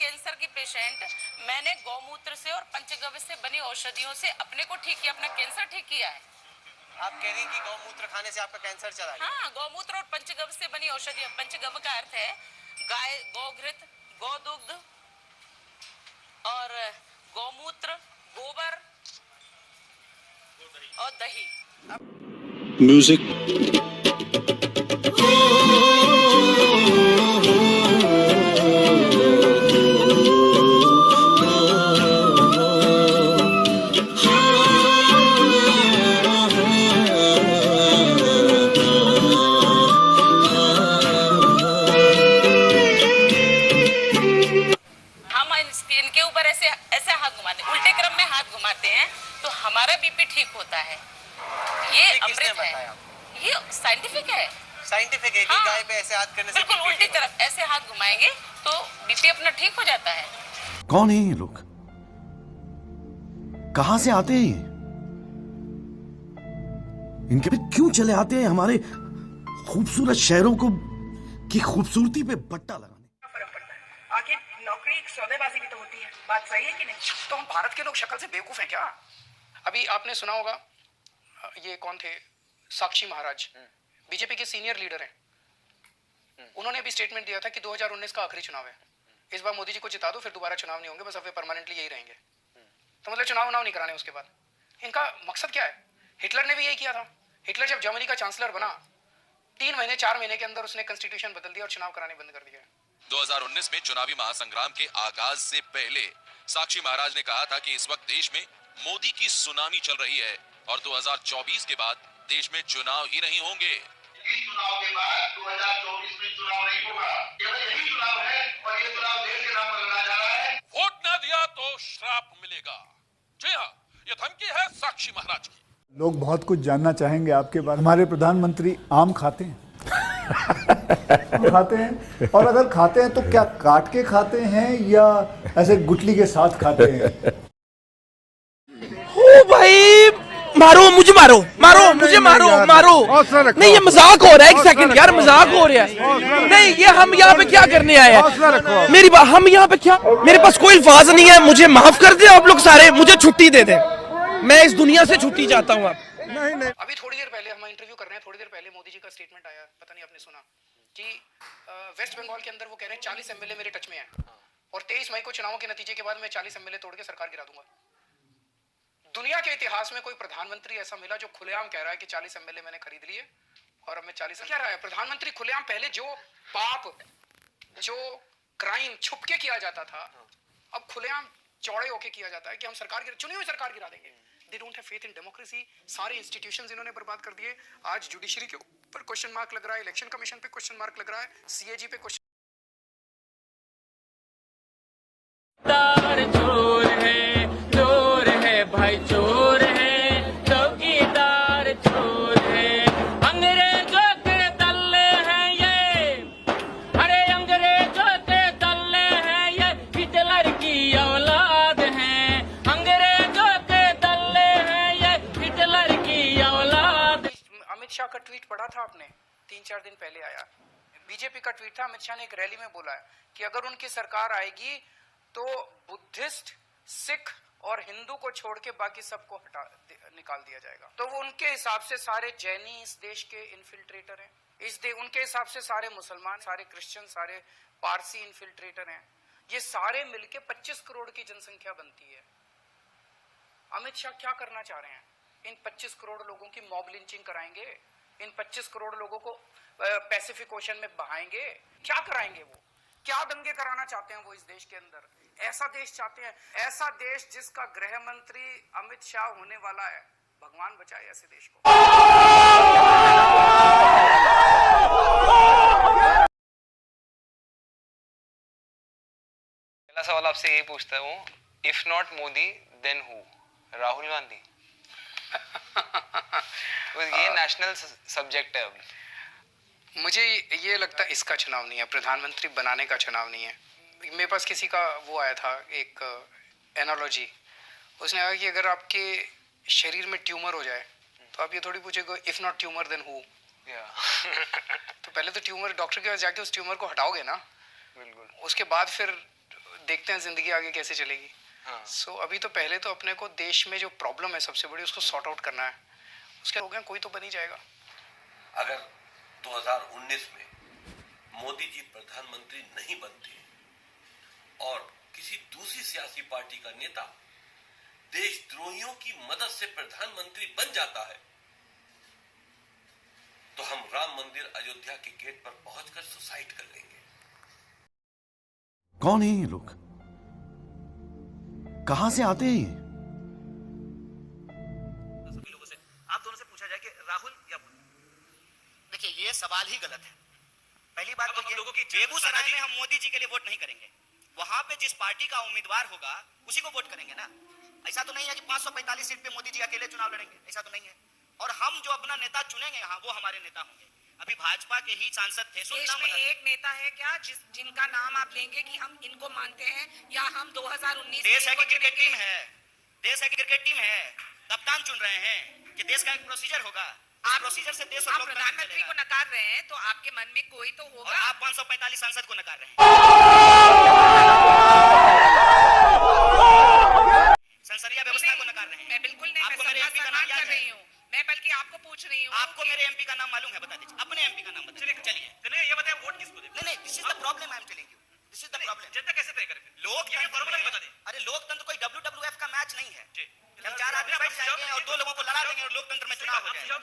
Cancer की patient, मैंने गौमूत्र से और पंचगव्य से बनी औषधियों से अपने को ठीक किया, अपना कैंसर ठीक किया है। आप कह रही हैं कि गौमूत्र खाने से आपका कैंसर चला गया? हाँ, गौमूत्र और पंचगव्य से बनी औषधि। पंचगव्य का अर्थ है गाय, गौघृत, गौदुग्ध और गौमूत्र, गोबर और दही। म्यूजिक। इनके ऊपर ऐसे ऐसे हाथ घुमाते, उल्टे क्रम में हाथ घुमाते हैं तो हमारा बीपी ठीक होता है। ये अमृत है, ये साइंटिफिक है। साइंटिफिक है कि गाय पे ऐसे हाथ करने से बिल्कुल उल्टी तरफ ऐसे हाथ घुमाएंगे तो बीपी अपना ठीक हो जाता है। कौन है ये लोग? कहां से आते हैं ये? इनके पे क्यों चले आते हैं हमारे खूबसूरत शहरों को की खूबसूरती पे बट्टा लगाने? फर्क पड़ता है। आखिर नौकरी एक सौदेबाजी भी तो होती है, बात सही है कि नहीं? तो हम भारत के लोग शक्ल से बेवकूफ हैं क्या? अभी आपने सुना होगा, ये कौन थे, साक्षी महाराज, बीजेपी के सीनियर लीडर हैं। उन्होंने भी स्टेटमेंट दिया था कि 2019 का आखिरी चुनाव है, इस बार मोदी जी को जिता दो, फिर दोबारा चुनाव नहीं होंगे, बस अब वे परमानेंटली यही रहेंगे। तो मतलब चुनाव नहीं कराने उसके बाद। इनका मकसद क्या है? हिटलर ने भी यही किया था। हिटलर जब जर्मनी का चांसलर बना, 3 महीने 4 महीने के अंदर उसने कॉन्स्टिट्यूशन बदल दिया और चुनाव कराने बंद कर दिया। 2019 में चुनावी महासंग्राम के आगाज से पहले साक्षी महाराज ने कहा था कि इस वक्त देश में मोदी की सुनामी चल रही है और 2024 के बाद देश में चुनाव ही नहीं होंगे। इस चुनाव के बाद 2024 में चुनाव नहीं होगा, केवल यही चुनाव है और ये चुनाव देश के नाम पर लड़ा जा रहा है। वोट न दिया तो श्राप मिलेगा। जी हाँ, ये धमकी है साक्षी महाराज की। लोग बहुत कुछ जानना चाहेंगे आपके बारे में। हमारे प्रधानमंत्री आम खाते हैं? खाते हैं, और अगर खाते हैं तो क्या काट के खाते हैं या ऐसे गुठली के साथ खाते हैं? ओ भाई, मारो मुझे, मारो मारो मुझे, मारो मारो। नहीं, ये मजाक हो रहा है। एक सेकंड यार, मजाक हो रहा है। नहीं, ये हम यहाँ पे क्या करने आए हैं? मेरी बात, हम यहाँ पे क्या, मेरे पास कोई अल्फाज नहीं है, मुझे माफ कर दे आप लोग सारे, मुझे छुट्टी दे दे, मैं इस दुनिया से छुट्टी चाहता हूँ। आप अभी थोड़ी देर पहले हम इंटरव्यू कर रहे हैं, थोड़ी देर पहले मोदी जी का स्टेटमेंट आया, पता नहीं आपने सुना कि वेस्ट बंगाल के अंदर वो कह रहे हैं 40 एमएलए मेरे टच में है और 23 मई को चुनावों के नतीजे के बाद मैं 40 एमएलए तोड़ के सरकार गिरा दूंगा। दुनिया के इतिहास में कोई प्रधानमंत्री ऐसा मिला जो खुलेआम कह रहा है कि 40 एमएलए मैंने खरीद लिए और अब मैं 40 कह रहा है प्रधानमंत्री खुलेआम। पहले जो पाप, जो क्राइम छुप के किया जाता था, अब खुलेआम चौड़े होके किया जाता है कि हम चुनी हुई सरकार गिरा देंगे। They don't have faith in democracy। सारे इंस्टीट्यूशंस इन्होंने बर्बाद कर दिए। आज जुडिशरी के ऊपर क्वेश्चन मार्क लग रहा है, इलेक्शन कमीशन पे क्वेश्चन मार्क लग रहा है, सीएजी पे क्वेश्चन। चोर है भाई, चोर है, चौकीदार चोर है, अंग्रेजों के दल्ले हैं ये, अरे अंग्रेजों के दल्ले हैं ये, हिटलर की औलाद हैं, अंग्रेजों के दल्ले हैं ये, हिटलर की औलाद। अमित शाह का ट्वीट पढ़ा था आपने, 3-4 दिन पहले आया, बीजेपी का ट्वीट था। अमित शाह ने एक रैली में बोला है कि अगर उनकी सरकार आएगी तो बुद्धिस्ट, सिख और हिंदू को छोड़ के बाकी सबको निकाल दिया जाएगा। तो वो उनके हिसाब से सारे जैनी इस देश के इन्फिल्ट्रेटर हैं, उनके हिसाब से सारे मुसलमान, सारे क्रिश्चियन, सारे पारसी इन्फिल्ट्रेटर हैं। ये सारे मिलके 25 करोड़ की जनसंख्या बनती है। अमित शाह क्या करना चाह रहे हैं? इन 25 करोड़ लोगों की मॉब लिंचिंग कराएंगे, इन 25 करोड़ लोगों को पैसिफिक ओशन में बहाएंगे, क्या कराएंगे? वो क्या दंगे कराना चाहते हैं वो इस देश के अंदर? ऐसा देश चाहते हैं, ऐसा देश जिसका गृह मंत्री अमित शाह होने वाला है। भगवान बचाए ऐसे देश को। पहला सवाल आपसे यही पूछता हूँ, if not Modi then who? Rahul Gandhi. ये नेशनल सब्जेक्ट है। अब मुझे ये लगता है इसका चुनाव नहीं है, प्रधानमंत्री बनाने का चुनाव नहीं है। मेरे पास किसी का वो आया था, एक एनालॉजी, उसने कहा कि अगर आपके शरीर में ट्यूमर हो जाए तो आप ये थोड़ी पूछेगा if not tumour then who. तो पहले तो ट्यूमर, डॉक्टर के पास जाके उस ट्यूमर को हटाओगे ना, बिल्कुल, उसके बाद फिर देखते हैं जिंदगी आगे कैसे चलेगी। सो अभी तो पहले तो अपने को देश में जो प्रॉब्लम है सबसे बड़ी उसको सॉर्ट आउट करना है, उसके हो गया कोई तो बन ही जाएगा। अगर 2019 में मोदी जी प्रधानमंत्री नहीं बनते और किसी दूसरी सियासी पार्टी का नेता देशद्रोहियों की मदद से प्रधानमंत्री बन जाता है तो हम राम मंदिर अयोध्या के गेट पर पहुंचकर सुसाइड कर लेंगे। कौन है ये लोग? कहां से आते हैं ये? लोगों से आप दोनों से पूछा जाए कि राहुल या मोदी, देखिए ये सवाल ही गलत है। पहली बात तो ये लोगों की बेगूसराय में हम मोदी जी के लिए वोट नहीं करेंगे, वहां पे जिस पार्टी का उम्मीदवार होगा उसी को वोट करेंगे ना। ऐसा तो नहीं है कि 545 सीट पे मोदी जी अकेले चुनाव लड़ेंगे, ऐसा तो नहीं है। और हम जो अपना नेता चुनेंगे यहाँ वो हमारे नेता होंगे। अभी भाजपा के ही सांसद थे, देश में एक नेता है क्या जिनका नाम आप लेंगे कि हम इनको मानते हैं, या हम 2019 देश है कि क्रिकेट टीम है, देश है कि क्रिकेट टीम है, कप्तान चुन रहे हैं कि देश का एक प्रोसीजर होगा, आप प्रोसीजर से देश और प्रधानमंत्री को नकार रहे हैं तो आपके मन में कोई तो होगा। और आप 545 सांसद को नकार रहे हैं। संसदीय व्यवस्था को नकार रहे हैं। मैं बिल्कुल नहीं, आपको मेरे एमपी का नाम याद है? मैं बल्कि आपको पूछ रही हूँ। आपको मेरे एमपी का नाम मालूम है? बता दीजिए अपने एमपी का नाम बताइए। चलिए ये बताएं वोट किसको दें? नहीं this is the problem I am telling you, this is the problem. जनता कैसे तय करेगी? लोकतंत्र फॉर्मूला बता दें। अरे लोकतंत्र कोई WWF का मैच नहीं है। हम 4 आदमी बैठ जाएंगे और 2 लोगों को लड़ा देंगे और लोकतंत्र में चुनाव हो जाएगा।